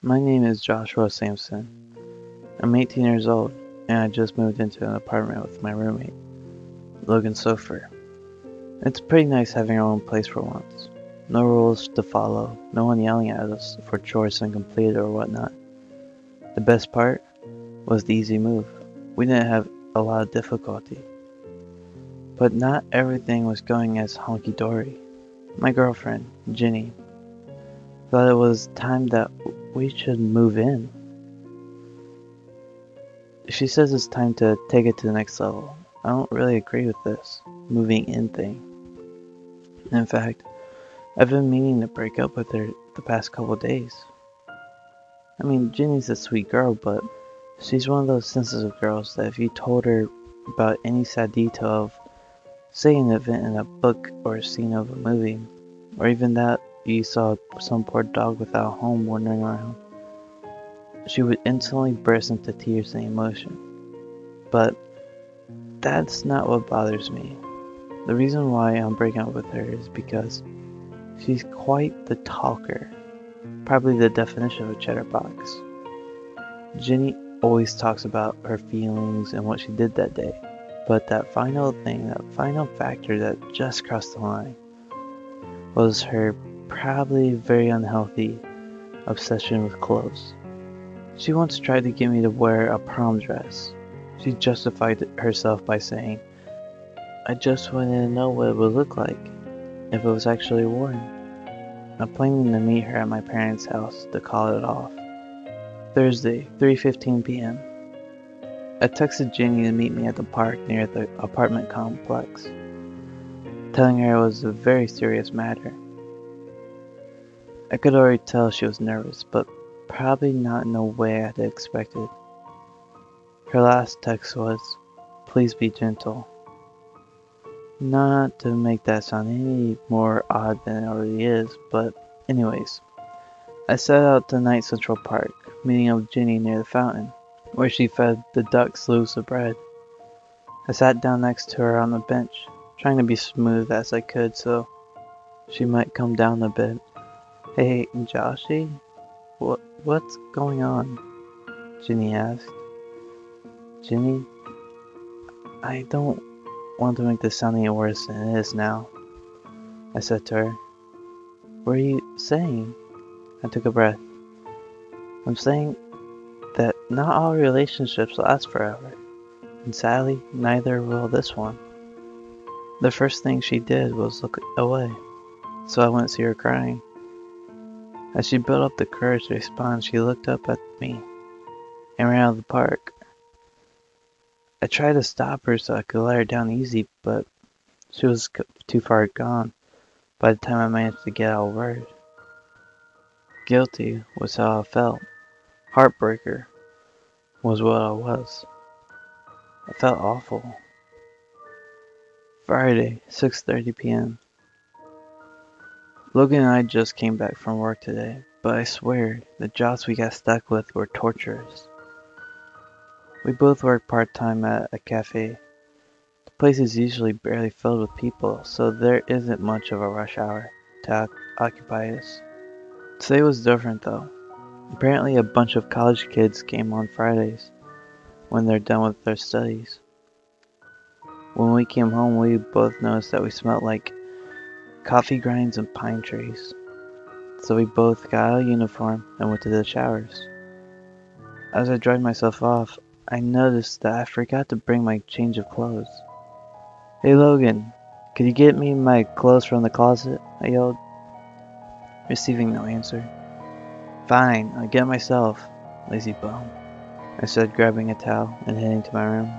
My name is Joshua Sampson. I'm 18 years old, and I just moved into an apartment with my roommate, Logan Sofer. It's pretty nice having our own place for once. No rules to follow, no one yelling at us for chores uncompleted or whatnot. The best part was the easy move. We didn't have a lot of difficulty. But not everything was going as honky-dory. My girlfriend, Ginny, thought it was time that we should move in. She says it's time to take it to the next level. I don't really agree with this moving in thing. In fact, I've been meaning to break up with her the past couple days. I mean, Ginny's a sweet girl, but she's one of those sensitive girls that if you told her about any sad detail of, say, an event in a book or a scene of a movie, or even that you saw some poor dog without a home wandering around, she would instantly burst into tears and emotion. But that's not what bothers me. The reason why I'm breaking up with her is because she's quite the talker. Probably the definition of a chatterbox. Ginny always talks about her feelings and what she did that day. But that final thing, that final factor that just crossed the line, was her probably very unhealthy obsession with clothes. She once tried to get me to wear a prom dress. She justified herself by saying, "I just wanted to know what it would look like if it was actually worn." I'm planning to meet her at my parents' house to call it off. Thursday, 3:15 p.m. I texted Ginny to meet me at the park near the apartment complex, telling her it was a very serious matter. I could already tell she was nervous, but probably not in the way I had expected. Her last text was, "Please be gentle." Not to make that sound any more odd than it already is, but anyways. I set out to Night Central Park, meeting up with Ginny near the fountain, where she fed the ducks loaves of bread. I sat down next to her on the bench, trying to be smooth as I could so she might calm down a bit. "Hey, Joshy, what's going on?" Ginny asked. "Ginny, I don't want to make this sound any worse than it is now," I said to her. "What are you saying?" I took a breath. "I'm saying that not all relationships last forever, and sadly, neither will this one." The first thing she did was look away, so I wouldn't see her crying. As she built up the courage to respond, she looked up at me and ran out of the park. I tried to stop her so I could let her down easy, but she was too far gone by the time I managed to get out a word. Guilty was how I felt. Heartbreaker was what I was. I felt awful. Friday, 6:30 p.m. Logan and I just came back from work today, but I swear the jobs we got stuck with were torturous. We both work part-time at a cafe. The place is usually barely filled with people, so there isn't much of a rush hour to occupy us. Today was different though. Apparently a bunch of college kids came on Fridays when they're done with their studies. When we came home, we both noticed that we smelled like coffee grinds and pine trees. So we both got out of uniform and went to the showers. As I dried myself off, I noticed that I forgot to bring my change of clothes. "Hey Logan, could you get me my clothes from the closet?" I yelled. Receiving no answer. "Fine, I'll get it myself, lazy bum," I said, grabbing a towel and heading to my room.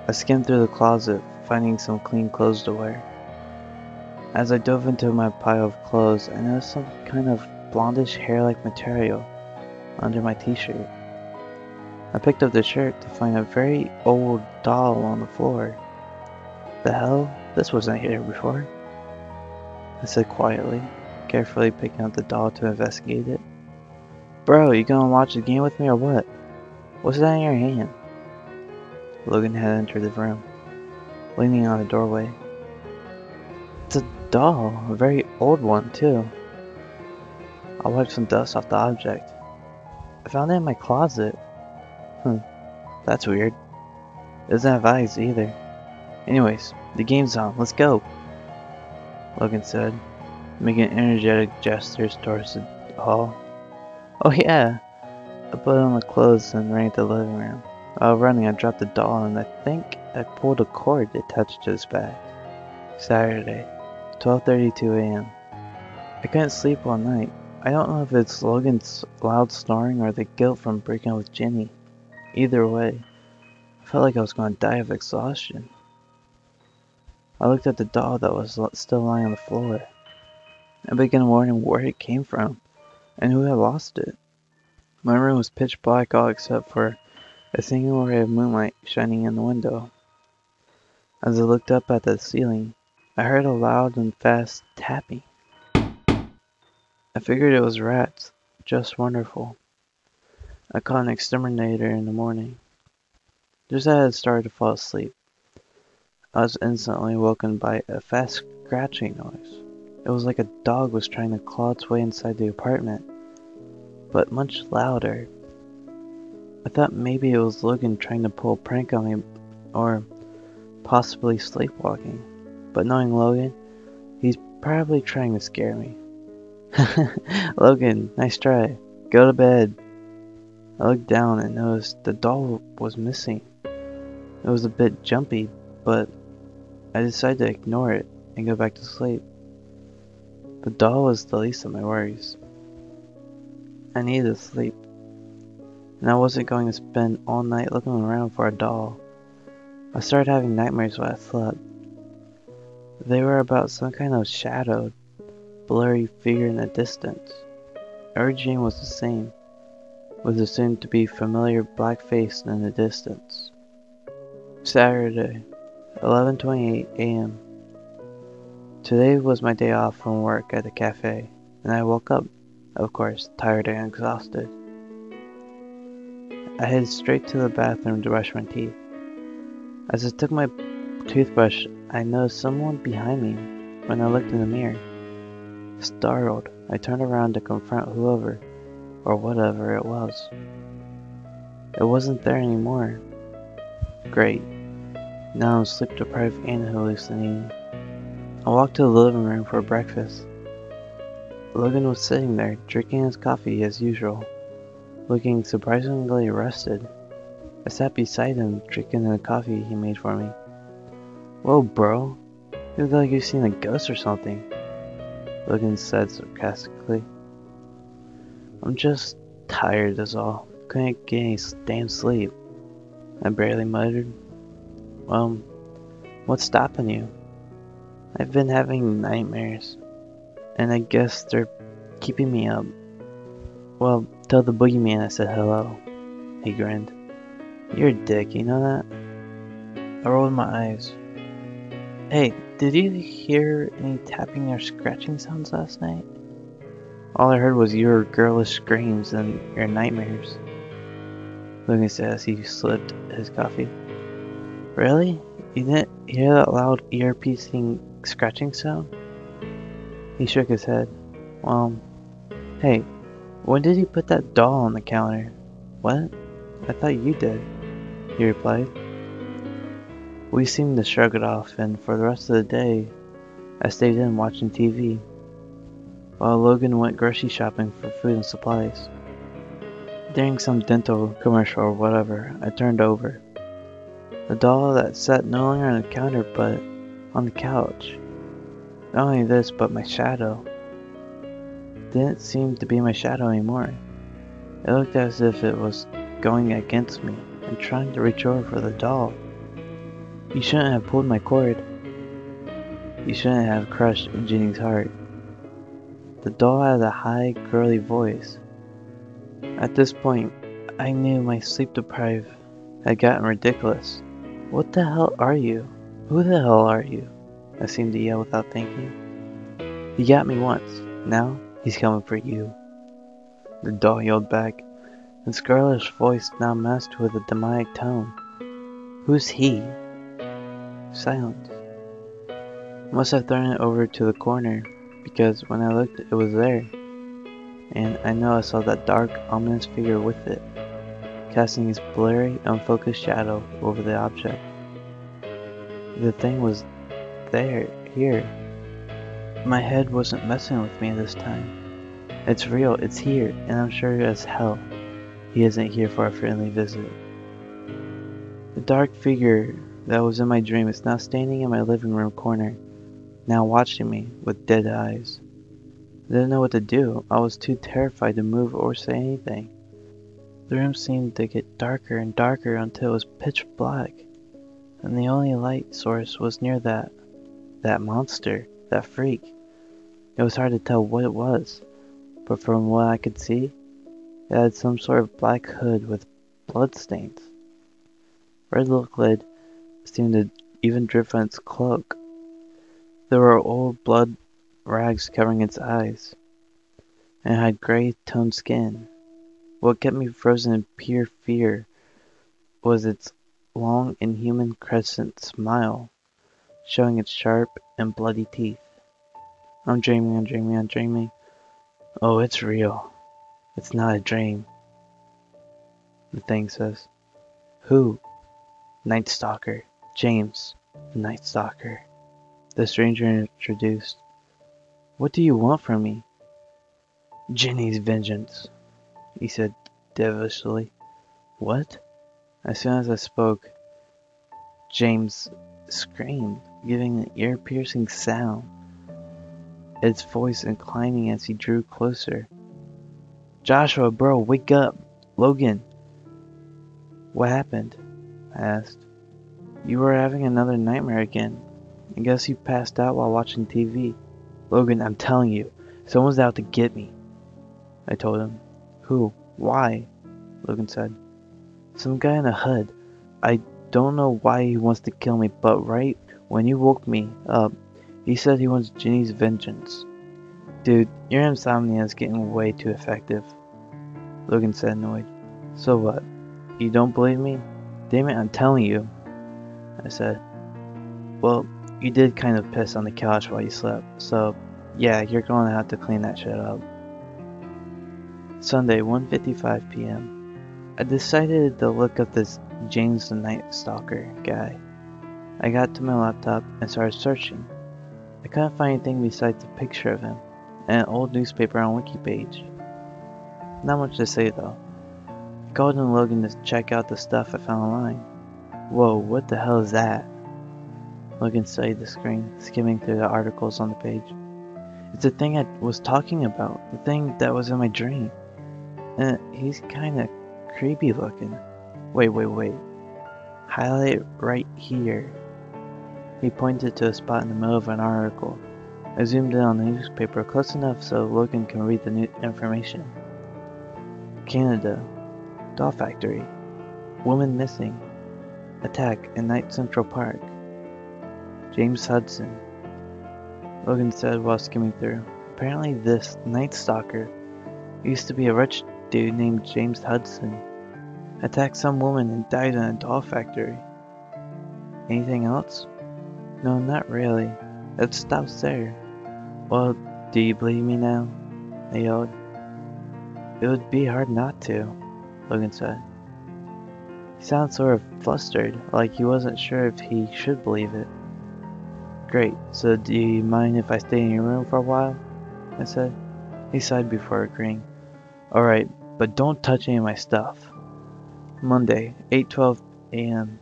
I skimmed through the closet, finding some clean clothes to wear. As I dove into my pile of clothes, I noticed some kind of blondish hair-like material under my t-shirt. I picked up the shirt to find a very old doll on the floor. "The hell? This wasn't here before," I said quietly, carefully picking up the doll to investigate it. "Bro, you gonna watch the game with me or what? What's that in your hand?" Logan had entered the room, leaning on the doorway. "It's a doll, a very old one too." I wiped some dust off the object. I found it in my closet. That's weird. It doesn't have eyes either. Anyways, the game's on. Let's go, Logan said, making energetic gestures towards the hall. Oh yeah! I put on the clothes and ran to the living room. While running, I dropped the doll and I think I pulled a cord attached to his back. Saturday, 12:32 a.m. I couldn't sleep all night. I don't know if it's Logan's loud snoring or the guilt from breaking up with Jenny. Either way, I felt like I was going to die of exhaustion. I looked at the doll that was still lying on the floor. I began wondering where it came from and who had lost it. My room was pitch black all except for a single ray of moonlight shining in the window. As I looked up at the ceiling, I heard a loud and fast tapping. I figured it was rats. Just wonderful. I called an exterminator in the morning. Just as I had started to fall asleep, I was instantly woken by a fast scratching noise. It was like a dog was trying to claw its way inside the apartment, but much louder. I thought maybe it was Logan trying to pull a prank on me, or possibly sleepwalking. But knowing Logan, he's probably trying to scare me. Logan, nice try. Go to bed. I looked down and noticed the doll was missing. It was a bit jumpy, but I decided to ignore it and go back to sleep. The doll was the least of my worries. I needed to sleep, and I wasn't going to spend all night looking around for a doll. I started having nightmares while I slept. They were about some kind of shadowed, blurry figure in the distance. Every dream was the same, with the soon to be familiar black face in the distance. Saturday, 11:28 a.m. Today was my day off from work at the cafe, and I woke up, of course, tired and exhausted. I headed straight to the bathroom to brush my teeth. As I took my toothbrush, I noticed someone behind me when I looked in the mirror. Startled, I turned around to confront whoever or whatever it was. It wasn't there anymore. Great. Now I'm sleep deprived and hallucinating. I walked to the living room for breakfast. Logan was sitting there, drinking his coffee as usual, looking surprisingly rested. I sat beside him, drinking the coffee he made for me. Whoa, bro. You look like you've seen a ghost or something, Logan said sarcastically. I'm just tired, that's all. Couldn't get any damn sleep, I barely muttered. Well, what's stopping you? I've been having nightmares, and I guess they're keeping me up. Well, tell the boogeyman I said hello, he grinned. You're a dick, you know that? I rolled my eyes. Hey, did you hear any tapping or scratching sounds last night? All I heard was your girlish screams and your nightmares, Logan said as he slipped his coffee. Really? You didn't hear that loud ear-piercing scratching sound? He shook his head. Well, hey, when did you put that doll on the counter? What? I thought you did, he replied. We seemed to shrug it off, and for the rest of the day, I stayed in watching TV, while Logan went grocery shopping for food and supplies. During some dental commercial or whatever, I turned over. The doll that sat no longer on the counter but on the couch. Not only this, but my shadow didn't seem to be my shadow anymore. It looked as if it was going against me and trying to reach over for the doll. You shouldn't have pulled my cord. You shouldn't have crushed Jenny's heart. The doll had a high, girly voice. At this point, I knew my sleep deprived had gotten ridiculous. What the hell are you? Who the hell are you? I seemed to yell without thinking. He got me once. Now, he's coming for you. The doll yelled back, its girlish voice now masked with a demonic tone. Who's he? Silence. I must have thrown it over to the corner, because when I looked, it was there. and I know I saw that dark, ominous figure with it, casting its blurry, unfocused shadow over the object. The thing was here. My head wasn't messing with me this time. It's real, it's here, and I'm sure as hell he isn't here for a friendly visit. The dark figure that was in my dream is now standing in my living room corner, now watching me with dead eyes. I didn't know what to do. I was too terrified to move or say anything. The room seemed to get darker and darker until it was pitch black, and the only light source was near that monster, that freak. It was hard to tell what it was, but from what I could see, it had some sort of black hood with bloodstains. Red liquid seemed to even drip from its cloak. There were old blood rags covering its eyes, and it had gray-toned skin. What kept me frozen in pure fear was its long, inhuman crescent smile, showing its sharp and bloody teeth. I'm dreaming. Oh, it's real. It's not a dream. The thing says. Who? Night Stalker. James, the Night Stalker. The stranger introduced. What do you want from me? Jenny's vengeance, he said devilishly. What? As soon as I spoke, James screamed, giving an ear-piercing sound, its voice inclining as he drew closer. Joshua, bro, wake up! Logan! What happened? I asked. You were having another nightmare again. I guess you passed out while watching TV. Logan, I'm telling you, someone's out to get me. I told him. Who? Why? Logan said. Some guy in a hood. I don't know why he wants to kill me, but right when you woke me up, he said he wants Ginny's vengeance. Dude, your insomnia is getting way too effective. Logan said, annoyed. So what? You don't believe me? Damn it, I'm telling you. I said. Well, you did kind of piss on the couch while you slept, so yeah, you're going to have to clean that shit up. Sunday, 1:55 p.m. I decided to look up this James the Night Stalker guy. I got to my laptop and started searching. I couldn't find anything besides a picture of him and an old newspaper on Wiki page. Not much to say though. I called in Logan to check out the stuff I found online. Whoa, what the hell is that? Logan studied the screen, skimming through the articles on the page. It's the thing I was talking about, the thing that was in my dream. And he's kinda creepy looking. Wait. Highlight right here. He pointed to a spot in the middle of an article. I zoomed in on the newspaper close enough so Logan can read the new information. Canada. Doll factory. Woman missing. Attack in Night Central Park. James Hudson. Logan said while skimming through. Apparently this Night Stalker used to be a rich dude named James Hudson. Attacked some woman and died in a doll factory. Anything else? No, not really. It stops there. Well, do you believe me now? I yelled. It would be hard not to, Logan said. He sounded sort of flustered, like he wasn't sure if he should believe it. Great, so do you mind if I stay in your room for a while? I said. He sighed before agreeing. Alright, but don't touch any of my stuff. Monday, 8:12 a.m.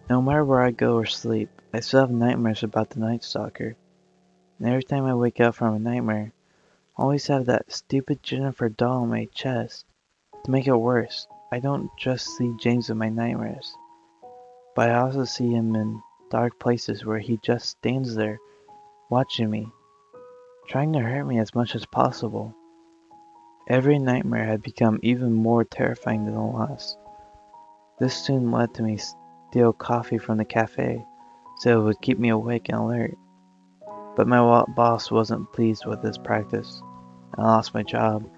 No matter where I go or sleep, I still have nightmares about the Night Stalker. And every time I wake up from a nightmare, I always have that stupid Jennifer doll on my chest. To make it worse, I don't just see James in my nightmares, but I also see him in dark places where he just stands there, watching me, trying to hurt me as much as possible. Every nightmare had become even more terrifying than the last. This soon led to me steal coffee from the cafe, so it would keep me awake and alert. But my boss wasn't pleased with this practice, and I lost my job,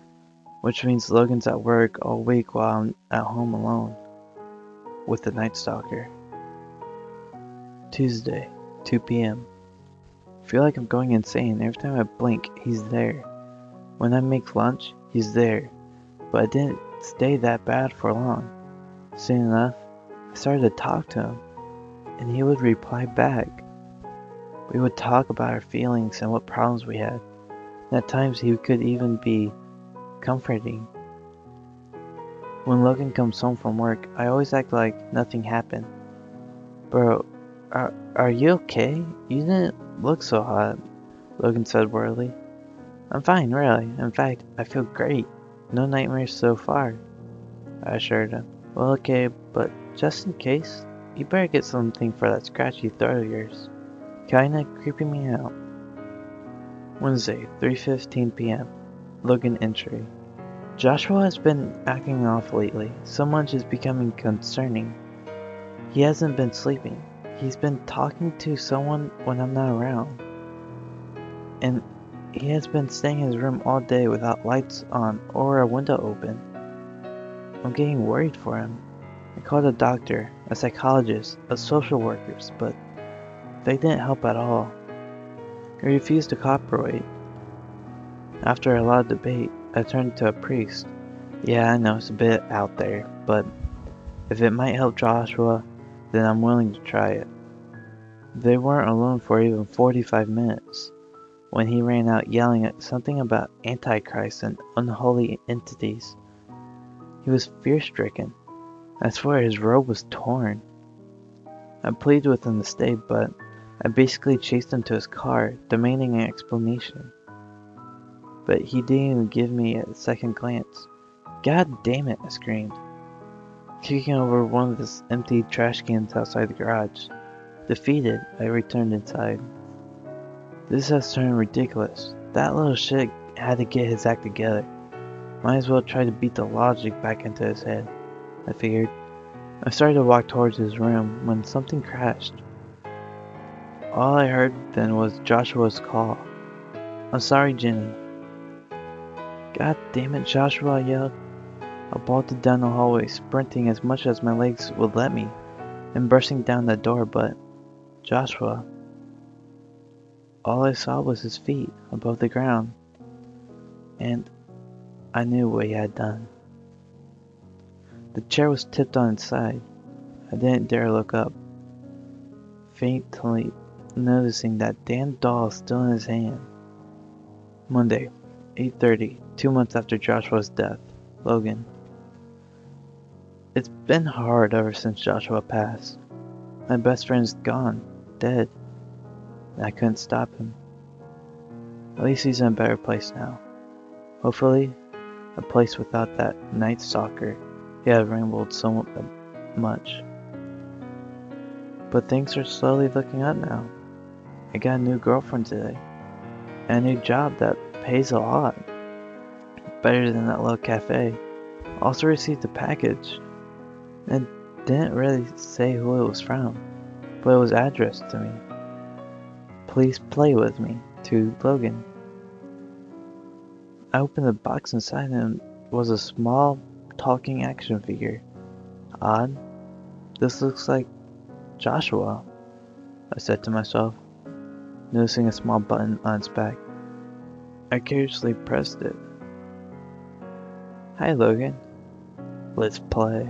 which means Logan's at work all week while I'm at home alone, with the Night Stalker. Tuesday, 2 p.m. I feel like I'm going insane. Every time I blink, he's there. When I make lunch, He's there, but it didn't stay that bad for long. Soon enough, I started to talk to him, and he would reply back. We would talk about our feelings and what problems we had, and at times he could even be comforting. When Logan comes home from work, I always act like nothing happened. Bro, are you okay? You didn't look so hot, Logan said worriedly. I'm fine, really. In fact, I feel great. No nightmares so far, I assured him. Well, okay, but just in case, you better get something for that scratchy throat of yours. Kinda creeping me out. Wednesday, 3:15 p.m. Logan entry. Joshua has been acting off lately. So much is becoming concerning. He hasn't been sleeping. He's been talking to someone when I'm not around. And he has been staying in his room all day without lights on or a window open. I'm getting worried for him. I called a doctor, a psychologist, a social workers, but they didn't help at all. He refused to cooperate. After a lot of debate, I turned to a priest. Yeah, I know it's a bit out there, but if it might help Joshua, then I'm willing to try it. They weren't alone for even 45 minutes, when he ran out yelling at something about Antichrist and unholy entities. He was fear-stricken. I swear his robe was torn. I pleaded with him to stay, but I basically chased him to his car, demanding an explanation. But he didn't even give me a second glance. God damn it, I screamed, kicking over one of the empty trash cans outside the garage. Defeated, I returned inside. This has turned ridiculous. That little shit had to get his act together. Might as well try to beat the logic back into his head, I figured. I started to walk towards his room when something crashed. All I heard then was Joshua's call. I'm sorry, Jenny. God damn it, Joshua, I yelled. I bolted down the hallway, sprinting as much as my legs would let me, and bursting down the door, but Joshua, all I saw was his feet above the ground, and I knew what he had done. The chair was tipped on its side. I didn't dare look up, faintly noticing that damn doll still in his hand. Monday, 8:30, 2 months after Joshua's death. Logan. It's been hard ever since Joshua passed. My best friend's gone, dead, and I couldn't stop him. At least he's in a better place now. Hopefully, a place without that night stalker he had rambled so much. But things are slowly looking up now. I got a new girlfriend today, and a new job that pays a lot. Better than that little cafe. Also received a package, and didn't really say who it was from, but it was addressed to me. Please play with me, to Logan. I opened the box inside and it was a small talking action figure. Odd. This looks like Joshua, I said to myself, noticing a small button on its back. I curiously pressed it. Hi, Logan. Let's play.